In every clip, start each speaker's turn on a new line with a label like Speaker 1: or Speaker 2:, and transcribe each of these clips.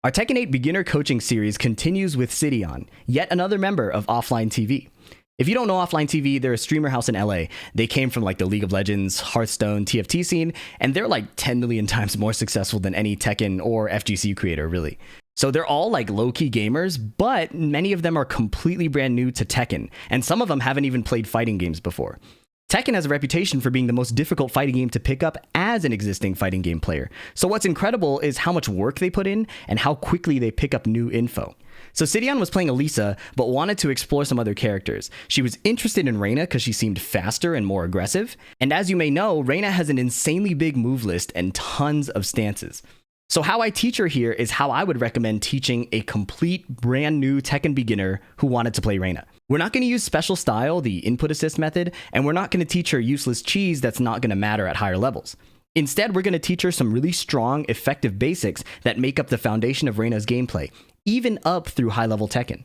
Speaker 1: Our Tekken 8 beginner coaching series continues with Sydeon, yet another member of Offline TV. If you don't know Offline TV, they're a streamer house in LA. They came from like the League of Legends, Hearthstone, TFT scene, and they're like 10 million times more successful than any Tekken or FGC creator, really. So they're all like low-key gamers, but many of them are completely brand new to Tekken, and some of them haven't even played fighting games before. Tekken has a reputation for being the most difficult fighting game to pick up as an existing fighting game player. So what's incredible is how much work they put in and how quickly they pick up new info. So Sydeon was playing Elisa, but wanted to explore some other characters. She was interested in Reina because she seemed faster and more aggressive. And as you may know, Reina has an insanely big move list and tons of stances. So how I teach her here is how I would recommend teaching a complete brand new Tekken beginner who wanted to play Reina. We're not going to use special style, the input assist method, and we're not going to teach her useless cheese that's not going to matter at higher levels. Instead, we're going to teach her some really strong, effective basics that make up the foundation of Reina's gameplay, even up through high-level Tekken.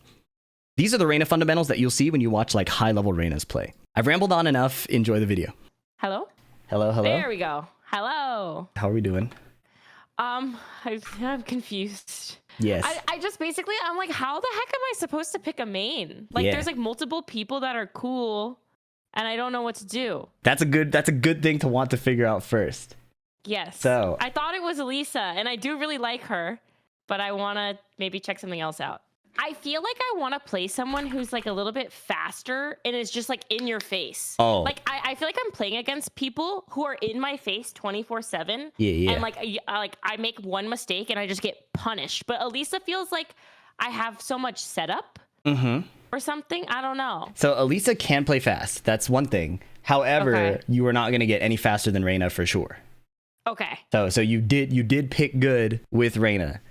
Speaker 1: These are the Reina fundamentals that you'll see when you watch like high-level Reinas play. I've rambled on enough. Enjoy the video.
Speaker 2: Hello?
Speaker 1: Hello, hello.
Speaker 2: There we go. Hello.
Speaker 1: How are we doing?
Speaker 2: I'm confused.
Speaker 1: Yes.
Speaker 2: I just basically, I'm like, how the heck am I supposed to pick a main? Like, there's like multiple people that are cool, and I don't know what to do. That's a
Speaker 1: good thing to want to figure out first.
Speaker 2: Yes.
Speaker 1: So
Speaker 2: I thought it was Elisa, and I do really like her, but I want to maybe check something else out. I feel like I want to play someone who's like a little bit faster and is just like in your face.
Speaker 1: Oh.
Speaker 2: Like I feel like I'm playing against people who are in my face 24/7.
Speaker 1: Yeah.
Speaker 2: And like I make one mistake and I just get punished. But Elisa feels like I have so much setup or something. I don't know.
Speaker 1: So Elisa can play fast. That's one thing. However, you are not going to get any faster than Reina for sure.
Speaker 2: Okay.
Speaker 1: So you did pick good with Reina.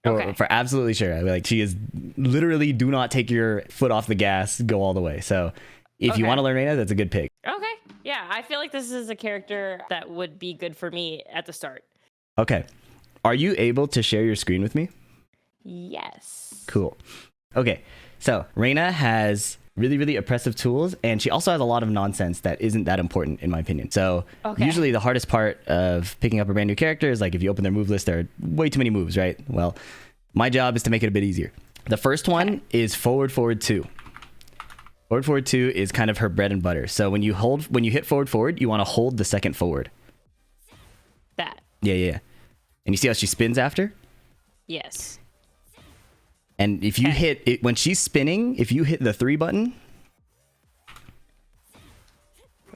Speaker 1: For absolutely sure. Like, she is literally, do not take your foot off the gas, go all the way. So if you want to learn Reina, that's a good pick.
Speaker 2: Okay. Yeah, I feel like this is a character that would be good for me at the start.
Speaker 1: Okay. Are you able to share your screen with me?
Speaker 2: Yes.
Speaker 1: Cool. Okay. So Reina has really, really oppressive tools, and she also has a lot of nonsense that isn't that important, in my opinion. So usually the hardest part of picking up a brand new character is like if you open their move list, there are way too many moves, right? Well, my job is to make it a bit easier. The first one is forward 2. Forward 2 is kind of her bread and butter. So when you hit forward, you want to hold the second forward.
Speaker 2: That.
Speaker 1: Yeah. And you see how she spins after?
Speaker 2: Yes.
Speaker 1: And if you hit it when she's spinning, if you hit the 3 button.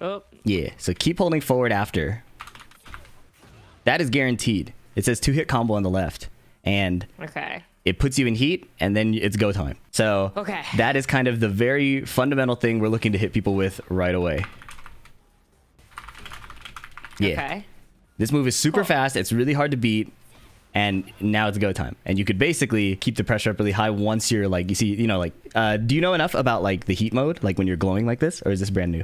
Speaker 2: Oh.
Speaker 1: Yeah. So keep holding forward after. That is guaranteed. It says 2-hit combo on the left. And it puts you in heat, and then it's go time. So that is kind of the very fundamental thing we're looking to hit people with right away. Yeah. Okay. This move is super fast. It's really hard to beat. And now it's go time. And you could basically keep the pressure up really high once you're like, you see, do you know enough about like the heat mode, like when you're glowing like this, or is this brand new?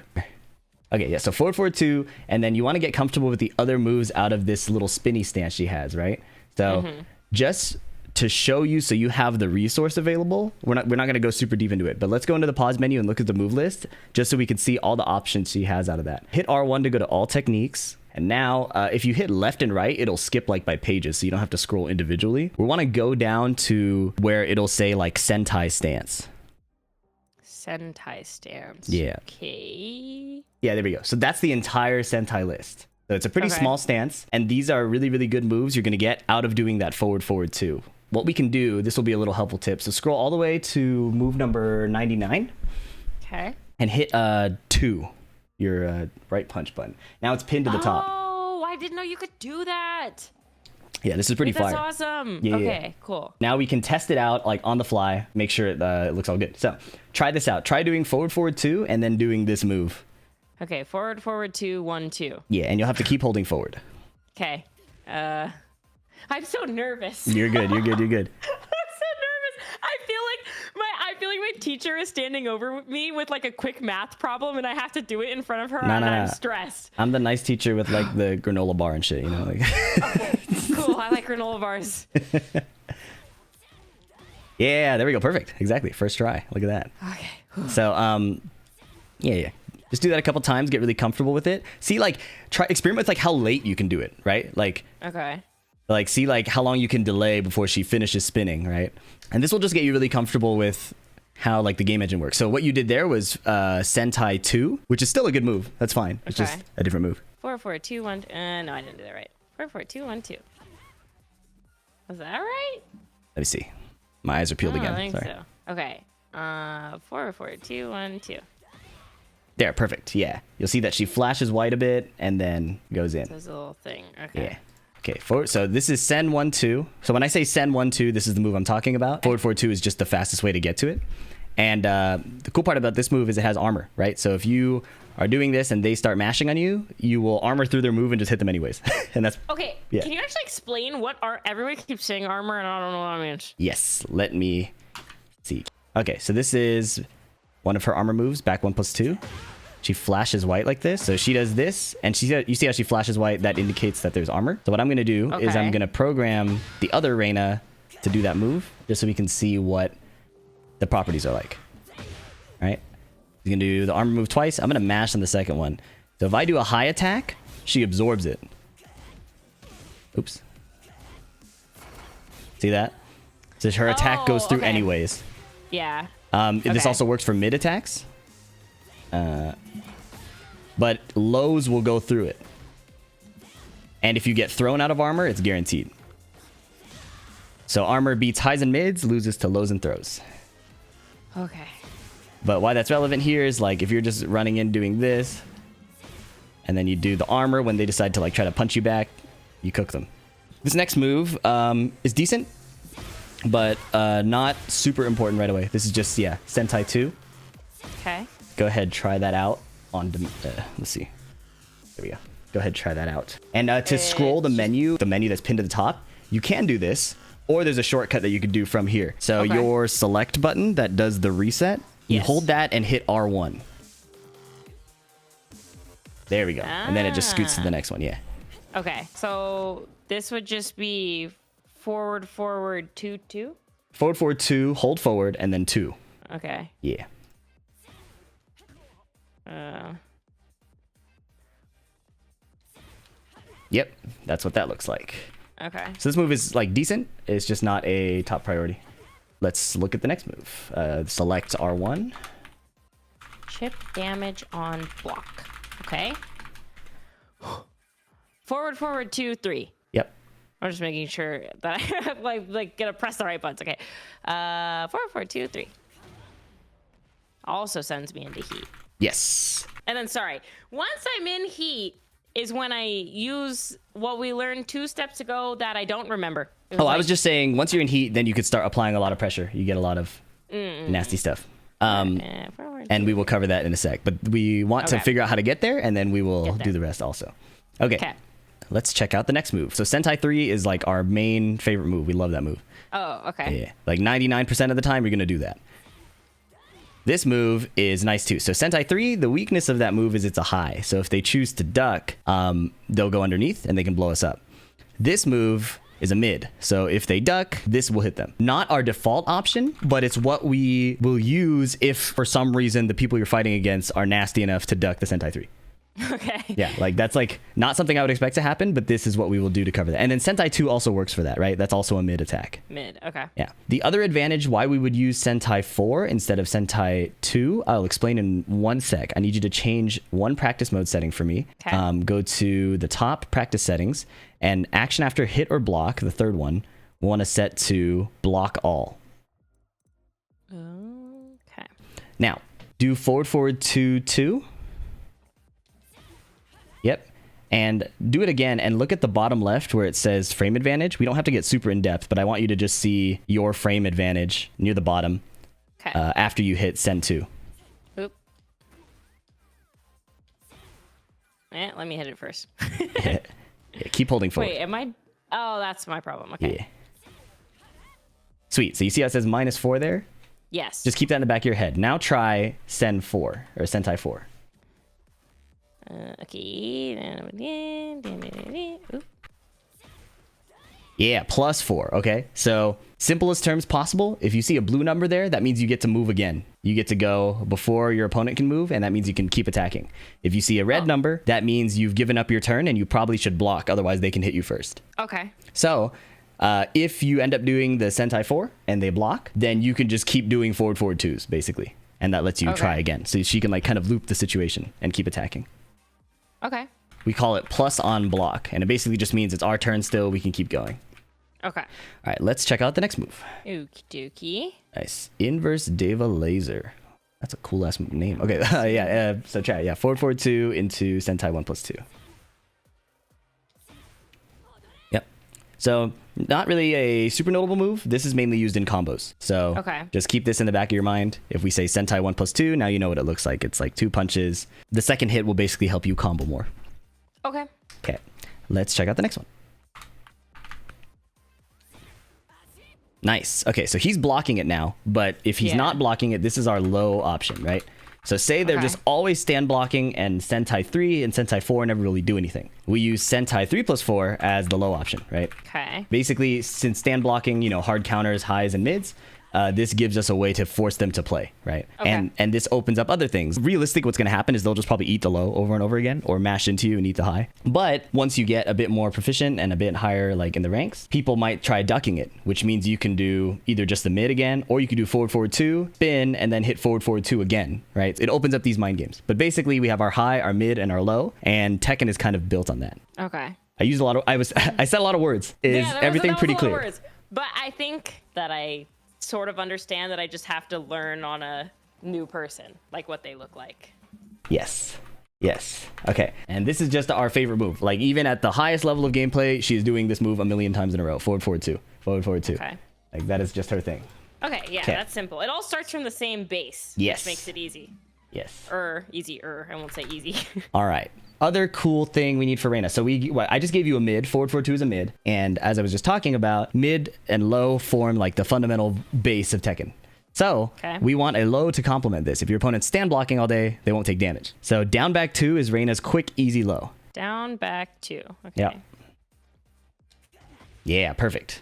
Speaker 1: Okay, yeah, so forward 2, and then you want to get comfortable with the other moves out of this little spinny stance she has, right? So just to show you so you have the resource available, we're not going to go super deep into it, but let's go into the pause menu and look at the move list just so we can see all the options she has out of that. Hit R1 to go to all techniques. And now, if you hit left and right, it'll skip like by pages, so you don't have to scroll individually. We want to go down to where it'll say like Sentai stance.
Speaker 2: Sentai stance.
Speaker 1: Yeah.
Speaker 2: Okay.
Speaker 1: Yeah, there we go. So that's the entire Sentai list. So it's a pretty small stance, and these are really, really good moves you're going to get out of doing that forward 2. What we can do, this will be a little helpful tip. So scroll all the way to move number 99.
Speaker 2: Okay.
Speaker 1: And hit 2. Your right punch button. Now it's pinned to the top.
Speaker 2: Oh, I didn't know you could do that.
Speaker 1: Yeah, this is pretty fire.
Speaker 2: That's awesome.
Speaker 1: Yeah,
Speaker 2: okay, cool.
Speaker 1: Now we can test it out like on the fly, make sure it looks all good. So try this out. Try doing forward 2 and then doing this move.
Speaker 2: Okay, forward 2, 1, 2.
Speaker 1: Yeah, and you'll have to keep holding forward.
Speaker 2: Okay. I'm so nervous.
Speaker 1: You're good.
Speaker 2: I feel like my teacher is standing over me with like a quick math problem, and I have to do it in front of her, I'm stressed.
Speaker 1: I'm the nice teacher with like the granola bar and shit, like.
Speaker 2: Okay, cool. I like granola bars.
Speaker 1: Yeah, there we go. Perfect. Exactly. First try. Look at that.
Speaker 2: Okay.
Speaker 1: So, yeah. Just do that a couple times. Get really comfortable with it. See, like, experiment with like how late you can do it, right? Like.
Speaker 2: Okay.
Speaker 1: Like, see like how long you can delay before she finishes spinning, right? And this will just get you really comfortable with how like the game engine works. So what you did there was Sentai 2, which is still a good move. That's fine. It's just a different move.
Speaker 2: 4, 4, 2, 1. No, I didn't do that right. 4, 4, 2, 1, 2. Was that right?
Speaker 1: Let me see. My eyes are peeled again.
Speaker 2: I think
Speaker 1: Sorry.
Speaker 2: so. Okay. 4, 4, 2, 1, 2.
Speaker 1: There, perfect. Yeah. You'll see that she flashes white a bit and then goes in.
Speaker 2: There's a little thing. Okay.
Speaker 1: Yeah. Okay, forward. So this is send 1 2. So when I say send 1 2, this is the move I'm talking about. Forward 4 2 is just the fastest way to get to it. And the cool part about this move is it has armor, right? So if you are doing this and they start mashing on you, you will armor through their move and just hit them anyways. And that's
Speaker 2: okay. Yeah. Can you actually explain what everybody keeps saying armor and I don't know what I mean?
Speaker 1: Yes. Let me see. Okay, so this is one of her armor moves, back 1 + 2. She flashes white like this. So she does this, and you see how she flashes white? That indicates that there's armor. So what I'm going to do is I'm going to program the other Reina to do that move, just so we can see what the properties are like. All right? You're going to do the armor move twice. I'm going to mash on the second one. So if I do a high attack, she absorbs it. Oops. See that? So her attack goes through anyways.
Speaker 2: Yeah.
Speaker 1: This also works for mid attacks. But lows will go through it. And if you get thrown out of armor, it's guaranteed. So armor beats highs and mids, loses to lows and throws.
Speaker 2: Okay.
Speaker 1: But why that's relevant here is like if you're just running in doing this, and then you do the armor when they decide to like try to punch you back, you cook them. This next move is decent, but not super important right away. This is just, Sentai 2.
Speaker 2: Okay.
Speaker 1: Go ahead, try that out on let's see. There we go. Go ahead, try that out. And to scroll the menu that's pinned to the top, you can do this, or there's a shortcut that you could do from here. So your select button that does the reset, you hold that and hit R1. There we go. And then it just scoots to the next one,
Speaker 2: Okay, so this would just be forward, 2, 2?
Speaker 1: Forward, 2, hold forward, and then 2.
Speaker 2: Okay.
Speaker 1: Yeah. Yep, that's what that looks like.
Speaker 2: Okay.
Speaker 1: So this move is like decent. It's just not a top priority. Let's look at the next move. Select R1.
Speaker 2: Chip damage on block. Okay. Forward, 2, 3.
Speaker 1: Yep.
Speaker 2: I'm just making sure that I like gonna press the right buttons. Okay. Forward, 2, 3. Also sends me into heat.
Speaker 1: Yes.
Speaker 2: And then, sorry, once I'm in heat is when I use what we learned 2 steps ago that I don't remember.
Speaker 1: I was just saying, once you're in heat, then you could start applying a lot of pressure. You get a lot of nasty stuff. And we will cover that in a sec. But we want to figure out how to get there, and then we will do the rest also. Okay. Let's check out the next move. So Sentai 3 is like our main favorite move. We love that move.
Speaker 2: Oh, okay.
Speaker 1: Yeah. Like 99% of the time, you're going to do that. This move is nice too. So Sentai 3, the weakness of that move is it's a high. So if they choose to duck, they'll go underneath and they can blow us up. This move is a mid. So if they duck, this will hit them. Not our default option, but it's what we will use if for some reason the people you're fighting against are nasty enough to duck the Sentai 3.
Speaker 2: Okay.
Speaker 1: Yeah, like that's like not something I would expect to happen, but this is what we will do to cover that. And then Sentai 2 also works for that, right? That's also a mid attack.
Speaker 2: Mid, okay.
Speaker 1: Yeah. The other advantage why we would use Sentai 4 instead of Sentai 2, I'll explain in 1 sec. I need you to change one practice mode setting for me.
Speaker 2: Okay.
Speaker 1: Go to the top practice settings, and action after hit or block, the third one, we want to set to block all.
Speaker 2: Okay.
Speaker 1: Now, do forward 2, 2. Yep. And do it again and look at the bottom left where it says frame advantage. We don't have to get super in depth, but I want you to just see your frame advantage near the bottom after you hit send 2.
Speaker 2: Oop. Let me hit it first.
Speaker 1: Yeah, keep holding forward.
Speaker 2: Wait, am I? Oh, that's my problem. Okay.
Speaker 1: Yeah. Sweet. So you see how it says -4 there?
Speaker 2: Yes.
Speaker 1: Just keep that in the back of your head. Now try send 4 or Sentai 4.
Speaker 2: Okay. Oop.
Speaker 1: Yeah, +4. Okay. So simplest terms possible. If you see a blue number there, that means you get to move again. You get to go before your opponent can move, and that means you can keep attacking. If you see a red number, that means you've given up your turn and you probably should block. Otherwise, they can hit you first.
Speaker 2: Okay.
Speaker 1: So if you end up doing the Sentai 4 and they block, then you can just keep doing forward, forward 2s, basically. And that lets you try again. So she can like kind of loop the situation and keep attacking.
Speaker 2: Okay.
Speaker 1: We call it plus on block, and it basically just means it's our turn still. We can keep going.
Speaker 2: Okay.
Speaker 1: All right, let's check out the next move.
Speaker 2: Okie dokie.
Speaker 1: Nice. Inverse Deva Laser. That's a cool ass name. Okay, yeah. So chat, yeah. Forward, forward 2 into Sentai 1+2. Yep. So not really a super notable move. This is mainly used in combos. So just keep this in the back of your mind. If we say Sentai 1+2, now you know what it looks like. It's like 2 punches. The second hit will basically help you combo more.
Speaker 2: Okay.
Speaker 1: Okay, let's check out the next one. Nice. Okay, so he's blocking it now, but if he's not blocking it, this is our low option, right? So say they're just always stand blocking and Sentai 3 and Sentai 4 never really do anything. We use Sentai 3+4 as the low option, right?
Speaker 2: Okay.
Speaker 1: Basically, since stand blocking, you know, hard counters, highs, and mids, this gives us a way to force them to play, right?
Speaker 2: Okay.
Speaker 1: And this opens up other things. Realistic, what's going to happen is they'll just probably eat the low over and over again, or mash into you and eat the high. But once you get a bit more proficient and a bit higher, like in the ranks, people might try ducking it, which means you can do either just the mid again, or you can do forward, forward 2, spin, and then hit forward, forward 2 again, right? It opens up these mind games. But basically, we have our high, our mid, and our low, and Tekken is kind of built on that.
Speaker 2: Okay.
Speaker 1: I used a lot of, I said a lot of words. Is everything pretty clear?
Speaker 2: Words. But I think that I sort of understand that I just have to learn on a new person, like what they look like.
Speaker 1: Yes. Yes. Okay. And this is just our favorite move. Like even at the highest level of gameplay, she's doing this move a million times in a row. Forward, forward 2. Forward, forward 2.
Speaker 2: Okay.
Speaker 1: Like that is just her thing.
Speaker 2: Okay. Yeah, that's simple. It all starts from the same base.
Speaker 1: Yes.
Speaker 2: Which makes it easy.
Speaker 1: Yes.
Speaker 2: Easier. I won't say easy.
Speaker 1: All right. Other cool thing we need for Reina. So I just gave you a mid. Forward, forward 2 is a mid. And as I was just talking about, mid and low form like the fundamental base of Tekken. So we want a low to complement this. If your opponent's stand blocking all day, they won't take damage. So down back 2 is Reina's quick, easy low.
Speaker 2: Down back 2. Okay.
Speaker 1: Yeah. Yeah, perfect.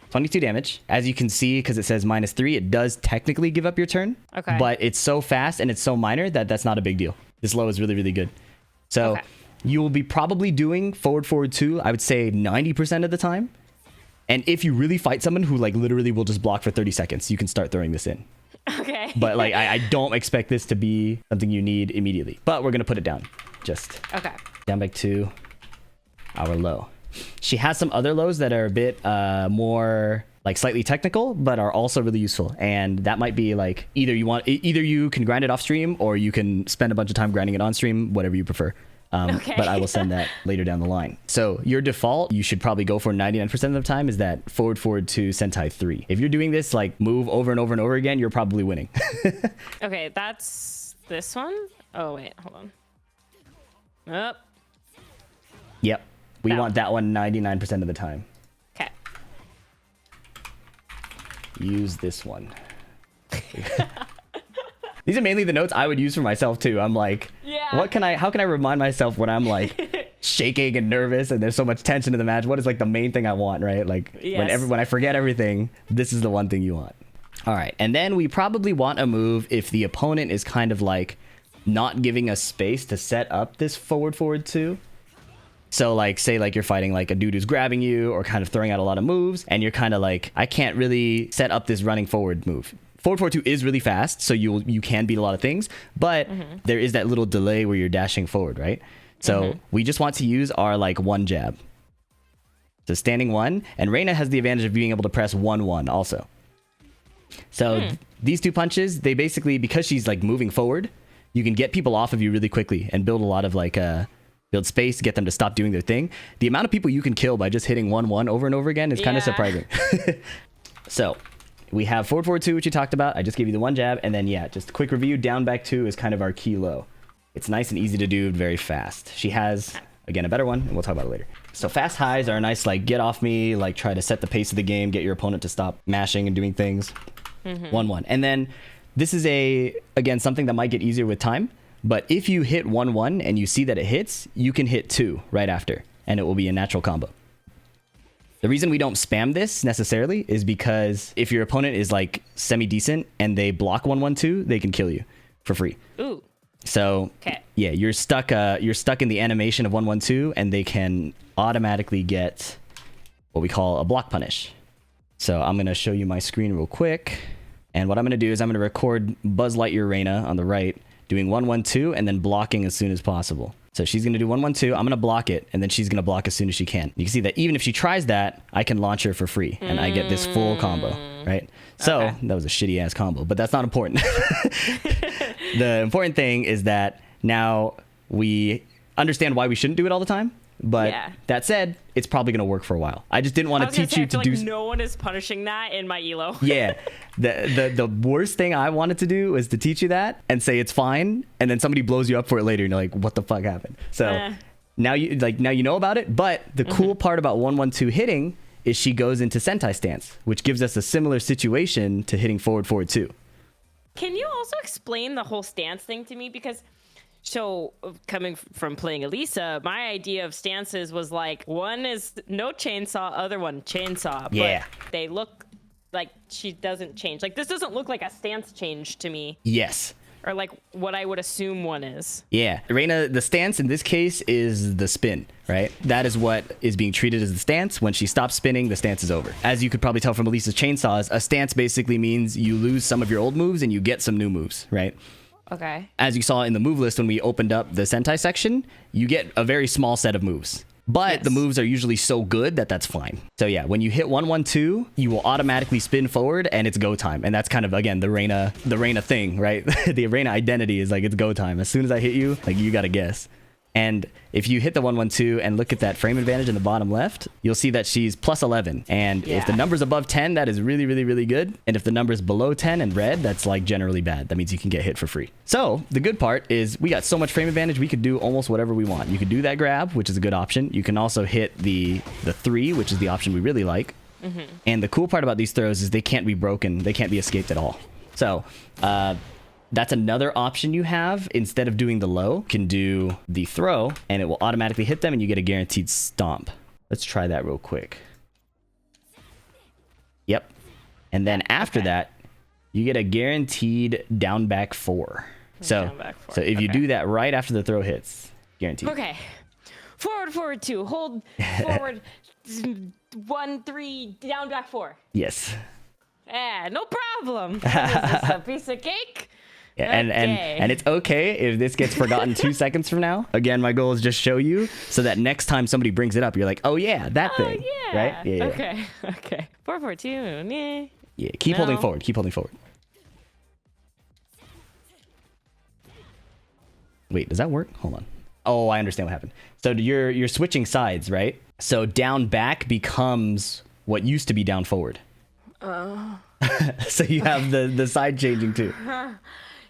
Speaker 1: 22 damage. As you can see, because it says -3, it does technically give up your turn.
Speaker 2: Okay.
Speaker 1: But it's so fast and it's so minor that that's not a big deal. This low is really, really good. So you will be probably doing forward, forward 2, I would say 90% of the time. And if you really fight someone who like literally will just block for 30 seconds, you can start throwing this in.
Speaker 2: Okay.
Speaker 1: But like, I don't expect this to be something you need immediately. But we're going to put it down. Just down back 2, our low. She has some other lows that are a bit more like slightly technical, but are also really useful. And that might be like either you can grind it off stream or you can spend a bunch of time grinding it on stream, whatever you prefer. But I will send that later down the line. So your default, you should probably go for 99% of the time is that forward, forward 2, Sentai 3. If you're doing this like move over and over and over again, you're probably winning.
Speaker 2: Okay, that's this one. Oh wait, hold on. Up.
Speaker 1: Yep. We want that one 99% of the time.
Speaker 2: Okay.
Speaker 1: Use this one. These are mainly the notes I would use for myself too. I'm like, how can I remind myself when I'm like shaking and nervous and there's so much tension in the match? What is like the main thing I want, right? Like when I forget everything, this is the one thing you want. All right. And then we probably want a move if the opponent is kind of like not giving us space to set up this forward, forward 2. So like say like you're fighting like a dude who's grabbing you or kind of throwing out a lot of moves and you're kind of like, I can't really set up this running forward move. Forward, forward 2 is really fast, so you can beat a lot of things, but there is that little delay where you're dashing forward, right? So we just want to use our like one jab. So standing 1, and Reina has the advantage of being able to press 1-1 also. So these 2 punches, they basically, because she's like moving forward, you can get people off of you really quickly and build a lot of like build space to get them to stop doing their thing. The amount of people you can kill by just hitting 1-1 over and over again is kind of surprising. So we have forward, forward 2, which you talked about. I just gave you the one jab. And then, just a quick review. Down, back 2 is kind of our key low. It's nice and easy to do, very fast. She has, again, a better one, and we'll talk about it later. So fast highs are a nice, like, get off me, like, try to set the pace of the game, get your opponent to stop mashing and doing things. 1-1. And then this is, again, something that might get easier with time. But if you hit 1-1 and you see that it hits, you can hit 2 right after, and it will be a natural combo. The reason we don't spam this necessarily is because if your opponent is like semi-decent and they block 1-1-2, they can kill you for free.
Speaker 2: Ooh.
Speaker 1: So yeah, you're stuck in the animation of 1-1-2 and they can automatically get what we call a block punish. So I'm going to show you my screen real quick. And what I'm going to do is I'm going to record Buzz Lightyear Reina on the right doing 1-1-2 and then blocking as soon as possible. So she's going to do 1-1-2. I'm going to block it, and then she's going to block as soon as she can. You can see that even if she tries that, I can launch her for free, and I get this full combo, right? So that was a shitty-ass combo, but that's not important. The important thing is that now we understand why we shouldn't do it all the time. But that said, it's probably going to work for a while. I just didn't want to teach you to do...
Speaker 2: no one is punishing that in my elo.
Speaker 1: Yeah. The worst thing I wanted to do was to teach you that and say it's fine, and then somebody blows you up for it later and you're like, what the fuck happened? So now you know about it, but the cool part about 1-1-2 hitting is she goes into Sentai stance, which gives us a similar situation to hitting forward 2.
Speaker 2: Can you also explain the whole stance thing to me? Because... So coming from playing Elisa, my idea of stances was like one is no chainsaw, other one chainsaw.
Speaker 1: Yeah.
Speaker 2: But they look like she doesn't change. Like this doesn't look like a stance change to me.
Speaker 1: Yes.
Speaker 2: Or like what I would assume one is.
Speaker 1: Yeah. Reina, the stance in this case is the spin, right? That is what is being treated as the stance. When she stops spinning, the stance is over. As you could probably tell from Elisa's chainsaws, a stance basically means you lose some of your old moves and you get some new moves, right?
Speaker 2: Okay. As
Speaker 1: you saw in the move list when we opened up the Sentai section, you get a very small set of moves. But the moves are usually so good that that's fine. So yeah, when you hit 1-1-2, you will automatically spin forward and it's go time. And that's kind of, again, the Reina thing, right? The Reina identity is like, it's go time. As soon as I hit you, like you got to guess. And if you hit the 1-1-2 and look at that frame advantage in the bottom left, you'll see that she's plus 11. And if the number's above 10, that is really, really, really good. And if the number's below 10 and red, that's like generally bad. That means you can get hit for free. So the good part is we got so much frame advantage, we could do almost whatever we want. You could do that grab, which is a good option. You can also hit the 3, which is the option we really like. And the cool part about these throws is they can't be broken. They can't be escaped at all. So, that's another option you have. Instead of doing the low, you can do the throw and it will automatically hit them and you get a guaranteed stomp. Let's try that real quick. Yep. And then after that, you get a guaranteed down back 4. So if you do that right after the throw hits, guaranteed.
Speaker 2: Okay. Forward 2, hold forward 1, 3, down back 4.
Speaker 1: Yes.
Speaker 2: Yeah, no problem. What is this, a piece of cake?
Speaker 1: Yeah, and it's okay if this gets forgotten 2 seconds from now. Again, my goal is just show you so that next time somebody brings it up, you're like, oh yeah, that thing.
Speaker 2: Yeah.
Speaker 1: Right? Yeah.
Speaker 2: Okay. 4-4-2. Yeah.
Speaker 1: Yeah. Keep holding forward. Wait, does that work? Hold on. Oh, I understand what happened. So you're switching sides, right? So down back becomes what used to be down forward. Oh. So you have the side changing too.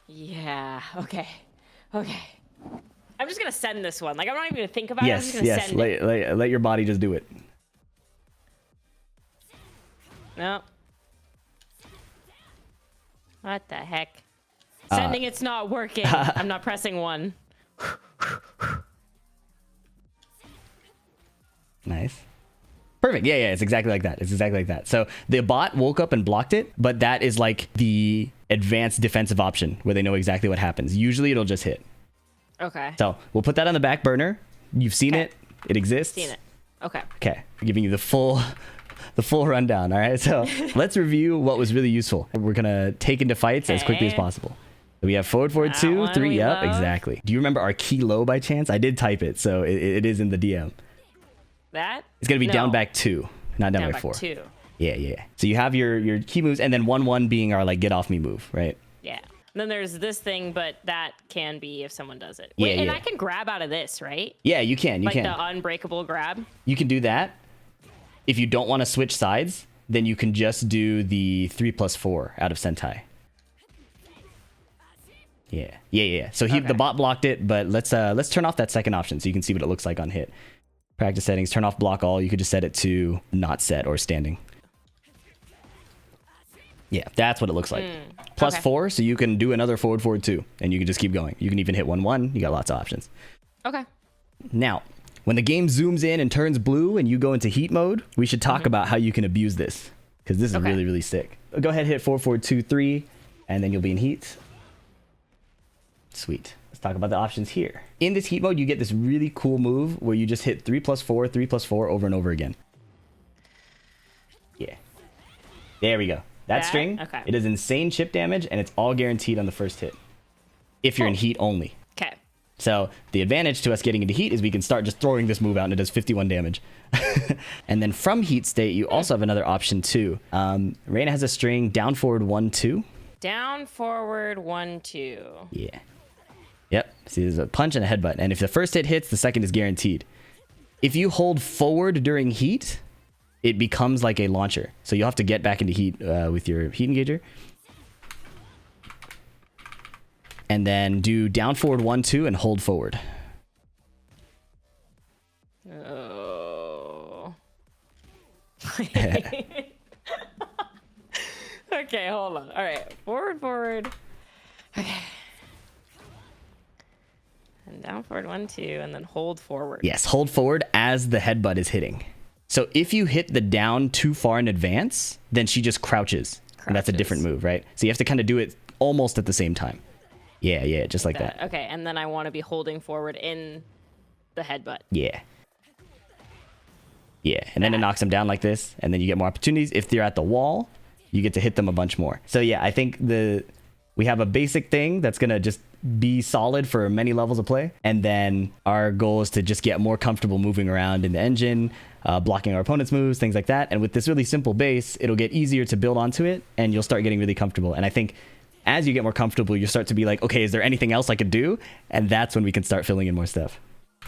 Speaker 2: Yeah. Okay. I'm just gonna send this one. Like I'm not even gonna think about it. I'm just gonna send it.
Speaker 1: Let your body just do it.
Speaker 2: No. What the heck? Sending it's not working. I'm not pressing 1.
Speaker 1: Nice. Perfect. Yeah, it's exactly like that. So the bot woke up and blocked it, but that is like the advanced defensive option where they know exactly what happens. Usually it'll just hit.
Speaker 2: Okay.
Speaker 1: So we'll put that on the back burner. You've seen it. It exists.
Speaker 2: Seen it. Okay.
Speaker 1: We're giving you the full rundown. All right. So let's review what was really useful. We're going to take into fights as quickly as possible. We have forward 2, 3. Yep, exactly. Do you remember our key low by chance? I did type it, so it is in the DM.
Speaker 2: That?
Speaker 1: It's going to be down back 2, not down back 4. 2. Yeah. So you have your key moves, and then 1-1 being our like get off me move, right?
Speaker 2: Yeah. And then there's this thing, but that can be if someone does it. Wait, and I can grab out of this, right?
Speaker 1: Yeah, you can. You can.
Speaker 2: Like the unbreakable grab?
Speaker 1: You can do that. If you don't want to switch sides, then you can just do the 3+4 out of Sentai. Yeah. So the bot blocked it, but let's turn off that second option so you can see what it looks like on hit. Practice settings, turn off block all. You could just set it to not set or standing. Yeah, that's what it looks like. +4, so you can do another forward 2, and you can just keep going. You can even hit 1-1. You got lots of options.
Speaker 2: Okay.
Speaker 1: Now, when the game zooms in and turns blue and you go into heat mode, we should talk about how you can abuse this, because this is really, really sick. Go ahead, hit 4, 4, 2, 3, and then you'll be in heat. Sweet. Let's talk about the options here. In this heat mode, you get this really cool move where you just hit 3+4, 3+4 over and over again. Yeah. There we go. That string, it is insane chip damage, and it's all guaranteed on the first hit. If you're in heat only.
Speaker 2: Okay.
Speaker 1: So the advantage to us getting into heat is we can start just throwing this move out and it does 51 damage. And then from heat state, you also have another option too. Reina has a string down, forward, 1, 2.
Speaker 2: Down, forward, 1, 2.
Speaker 1: Yeah. Yep. See, there's a punch and a headbutt. And if the first hit hits, the second is guaranteed. If you hold forward during heat, it becomes like a launcher. So you'll have to get back into heat with your heat engager. And then do down, forward, 1, 2, and hold forward.
Speaker 2: Oh. Okay, hold on. All right, forward, forward. Okay. And down, forward, 1, 2, and then hold forward.
Speaker 1: Yes, hold forward as the headbutt is hitting. So if you hit the down too far in advance, then she just crouches. And that's a different move, right? So you have to kind of do it almost at the same time. Yeah, just like that.
Speaker 2: Okay, and then I want to be holding forward in the headbutt.
Speaker 1: Yeah. Yeah, and then it knocks them down like this, and then you get more opportunities. If they're at the wall, you get to hit them a bunch more. So yeah, I think we have a basic thing that's going to just be solid for many levels of play. And then our goal is to just get more comfortable moving around in the engine, blocking our opponent's moves, things like that. And with this really simple base, it'll get easier to build onto it, and you'll start getting really comfortable. And I think as you get more comfortable, you start to be like, okay, is there anything else I could do? And that's when we can start filling in more stuff.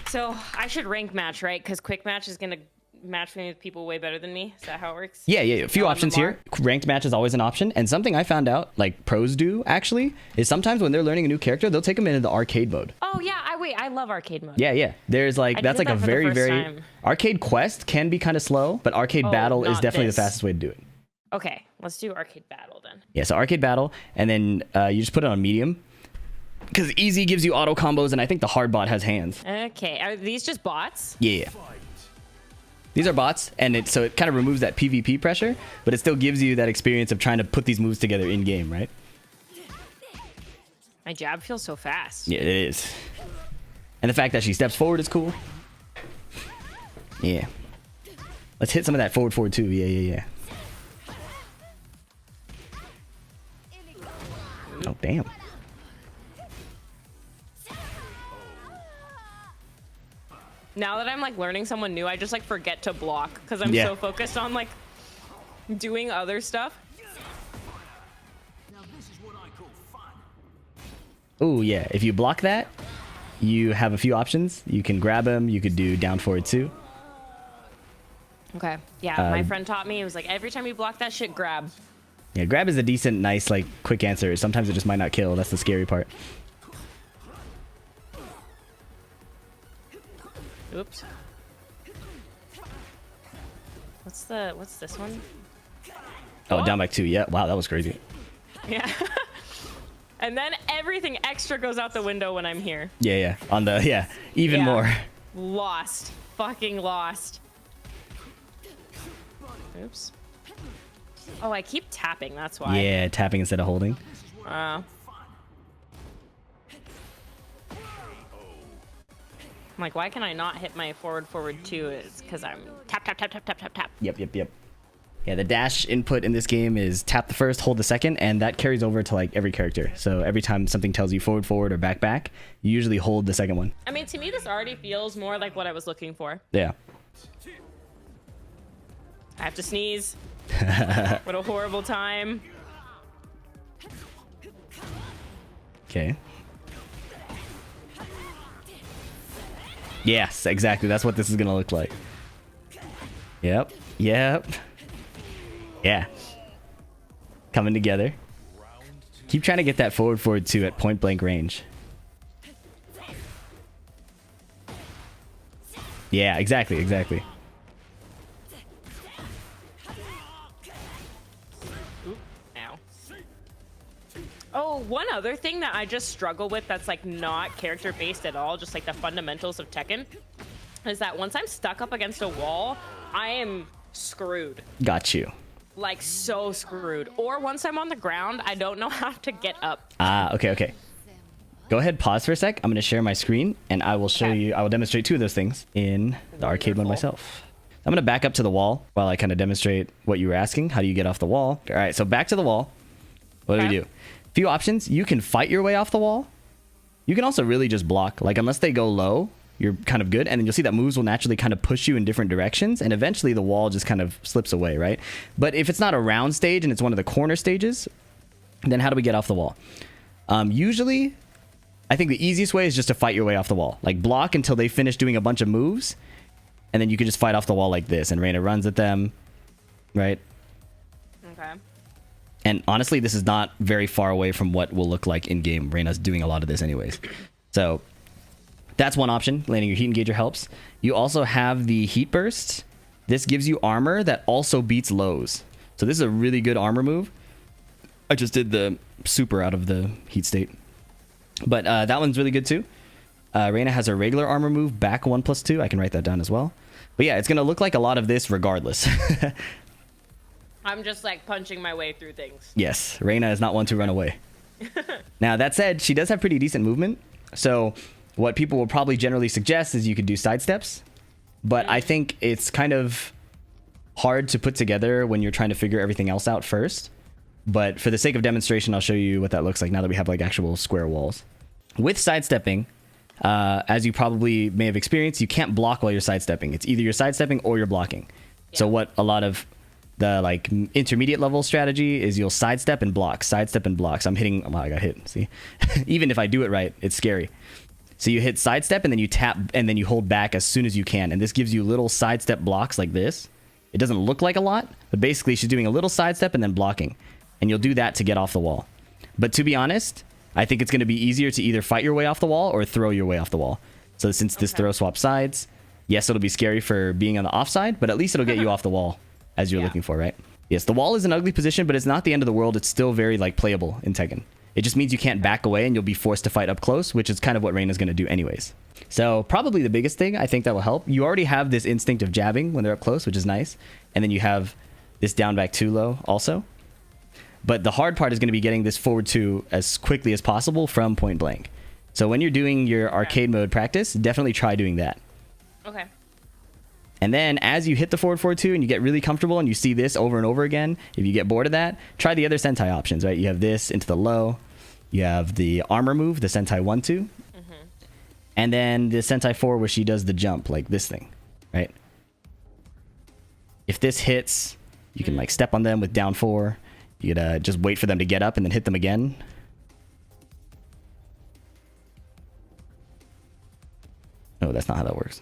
Speaker 2: So I should rank match, right? Because quick match is going to match me with people way better than me. Is that how it works?
Speaker 1: Yeah. A few options here. Ranked match is always an option. And something I found out, like pros do actually, is sometimes when they're learning a new character, they'll take them into the arcade mode.
Speaker 2: Oh yeah, I love arcade mode.
Speaker 1: Yeah. There's like, that's like a very arcade quest can be kind of slow, but arcade battle is definitely the fastest way to do it.
Speaker 2: Okay, let's do arcade battle then.
Speaker 1: Yeah, so arcade battle, and then you just put it on medium, because easy gives you auto combos, and I think the hard bot has hands.
Speaker 2: Okay, are these just bots?
Speaker 1: Yeah. These are bots, and so it kind of removes that PvP pressure, but it still gives you that experience of trying to put these moves together in game, right?
Speaker 2: My jab feels so fast.
Speaker 1: Yeah, it is. And the fact that she steps forward is cool. Yeah. Let's hit some of that forward, forward too. Yeah. Oh, damn.
Speaker 2: Now that I'm like learning someone new, I just like forget to block because I'm so focused on like doing other stuff.
Speaker 1: Oh, yeah. If you block that, you have a few options. You can grab him. You could do down, forward too.
Speaker 2: Okay. Yeah, my friend taught me. It was like every time you block that shit, grab.
Speaker 1: Yeah, grab is a decent, nice, like, quick answer. Sometimes it just might not kill. That's the scary part.
Speaker 2: Oops. What's this one?
Speaker 1: Oh, down back 2. Yeah. Wow, that was crazy.
Speaker 2: Yeah. And then everything extra goes out the window when I'm here.
Speaker 1: Yeah. On the, even more.
Speaker 2: Lost. Fucking lost. Oops. Oh, I keep tapping, that's why.
Speaker 1: Yeah, tapping instead of holding.
Speaker 2: I'm like, why can I not hit my forward too? It's because I'm tap.
Speaker 1: Yep. Yeah, the dash input in this game is tap the first, hold the second, and that carries over to like every character. So every time something tells you forward, or back, you usually hold the second one.
Speaker 2: I mean, to me, this already feels more like what I was looking for.
Speaker 1: Yeah.
Speaker 2: I have to sneeze. What a horrible time.
Speaker 1: Okay. Yes, exactly. That's what this is gonna look like. Yep. Yeah. Coming together. Keep trying to get that forward 2 at point blank range. Yeah, exactly.
Speaker 2: Oh, one other thing that I just struggle with that's like not character based at all, just like the fundamentals of Tekken, is that once I'm stuck up against a wall, I am screwed.
Speaker 1: Got you.
Speaker 2: Like, so screwed. Or once I'm on the ground, I don't know how to get up.
Speaker 1: Ah, okay. Go ahead, pause for a sec. I'm going to share my screen, and I will show you, I will demonstrate 2 of those things in the arcade mode myself. I'm going to back up to the wall while I kind of demonstrate what you were asking. How do you get off the wall? All right, so back to the wall. What do we do? Few options. You can fight your way off the wall. You can also really just block. Like, unless they go low, you're kind of good. And then you'll see that moves will naturally kind of push you in different directions. And eventually the wall just kind of slips away, right? But if it's not a round stage and it's one of the corner stages, then how do we get off the wall? Usually, I think the easiest way is just to fight your way off the wall. Like, block until they finish doing a bunch of moves. And then you can just fight off the wall like this. And Reina runs at them, right?
Speaker 2: Okay.
Speaker 1: And honestly, this is not very far away from what will look like in game. Reina's doing a lot of this anyways. So that's one option. Landing your heat engager helps. You also have the heat burst. This gives you armor that also beats lows. So this is a really good armor move. I just did the super out of the heat state. But that one's really good too. Reina has a regular armor move, back 1+2. I can write that down as well. But yeah, it's going to look like a lot of this regardless.
Speaker 2: I'm just like punching my way through things.
Speaker 1: Yes, Reina is not one to run away. Now, that said, she does have pretty decent movement. So what people will probably generally suggest is you could do side steps. But I think it's kind of hard to put together when you're trying to figure everything else out first. But for the sake of demonstration, I'll show you what that looks like now that we have like actual square walls. With sidestepping, as you probably may have experienced, you can't block while you're sidestepping. It's either you're sidestepping or you're blocking. Yeah. So what a lot of the like intermediate level strategy is, you'll sidestep and block, sidestep and block. So I'm hitting, oh, I got hit, see? Even if I do it right, it's scary. So you hit sidestep and then you tap and then you hold back as soon as you can. And this gives you little sidestep blocks like this. It doesn't look like a lot, but basically she's doing a little sidestep and then blocking. And you'll do that to get off the wall. But to be honest, I think it's going to be easier to either fight your way off the wall or throw your way off the wall. So since this throw swaps sides, yes, it'll be scary for being on the offside, but at least it'll get you off the wall as you're looking for, right? Yes, the wall is an ugly position, but it's not the end of the world. It's still very like playable in Tekken. It just means you can't back away and you'll be forced to fight up close, which is kind of what Reina's going to do anyways. So probably the biggest thing I think that will help. You already have this instinct of jabbing when they're up close, which is nice. And then you have this down back 2 low also. But the hard part is going to be getting this forward 2 as quickly as possible from point blank. So when you're doing your arcade mode practice, definitely try doing that. Okay. And then as you hit the forward 2 and you get really comfortable and you see this over and over again, if you get bored of that, try the other Sentai options, right? You have this into the low. You have the armor move, the Sentai 1-2. And then the Sentai 4 where she does the jump, like this thing, right? If this hits, you can like step on them with down 4. You gotta just wait for them to get up and then hit them again. No, that's not how that works.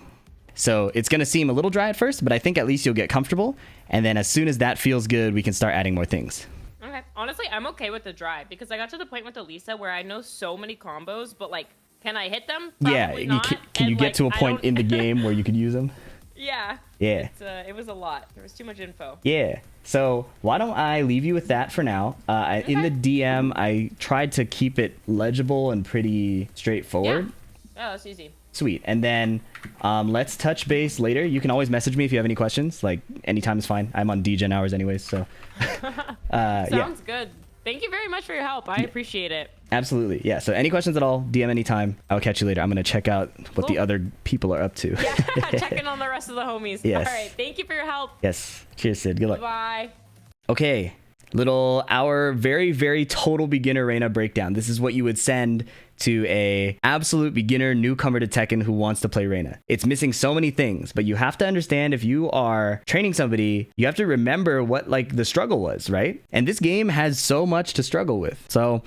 Speaker 1: So it's going to seem a little dry at first, but I think at least you'll get comfortable. And then as soon as that feels good, we can start adding more things.
Speaker 2: Okay. Honestly, I'm okay with the dry because I got to the point with Elisa where I know so many combos, but like, can I hit them? Probably
Speaker 1: yeah.
Speaker 2: Not.
Speaker 1: Can you get to a point in the game where you could use them?
Speaker 2: Yeah.
Speaker 1: Yeah.
Speaker 2: It was a lot. There was too much info.
Speaker 1: Yeah. So why don't I leave you with that for now? In the DM, I tried to keep it legible and pretty straightforward.
Speaker 2: Yeah. Oh, that's easy.
Speaker 1: Sweet. And then let's touch base later. You can always message me if you have any questions. Like, anytime is fine. I'm on DGen hours anyways, so.
Speaker 2: Sounds good. Thank you very much for your help. I appreciate it.
Speaker 1: Absolutely. Yeah, so any questions at all, DM anytime. I'll catch you later. I'm going to check out what the other people are up to.
Speaker 2: Yeah, checking on the rest of the homies.
Speaker 1: Yes.
Speaker 2: All right, thank you for your help.
Speaker 1: Yes. Cheers, Sid. Good luck.
Speaker 2: Bye.
Speaker 1: Okay, our very, very total beginner Reina breakdown. This is what you would send to a absolute beginner newcomer to Tekken who wants to play Reina. It's missing so many things, but you have to understand if you are training somebody, you have to remember what like the struggle was, right? And this game has so much to struggle with. So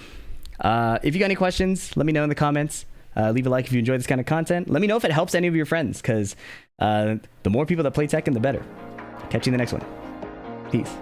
Speaker 1: if you got any questions, let me know in the comments. Leave a like if you enjoy this kind of content. Let me know if it helps any of your friends, because the more people that play Tekken, the better. Catch you in the next one. Peace.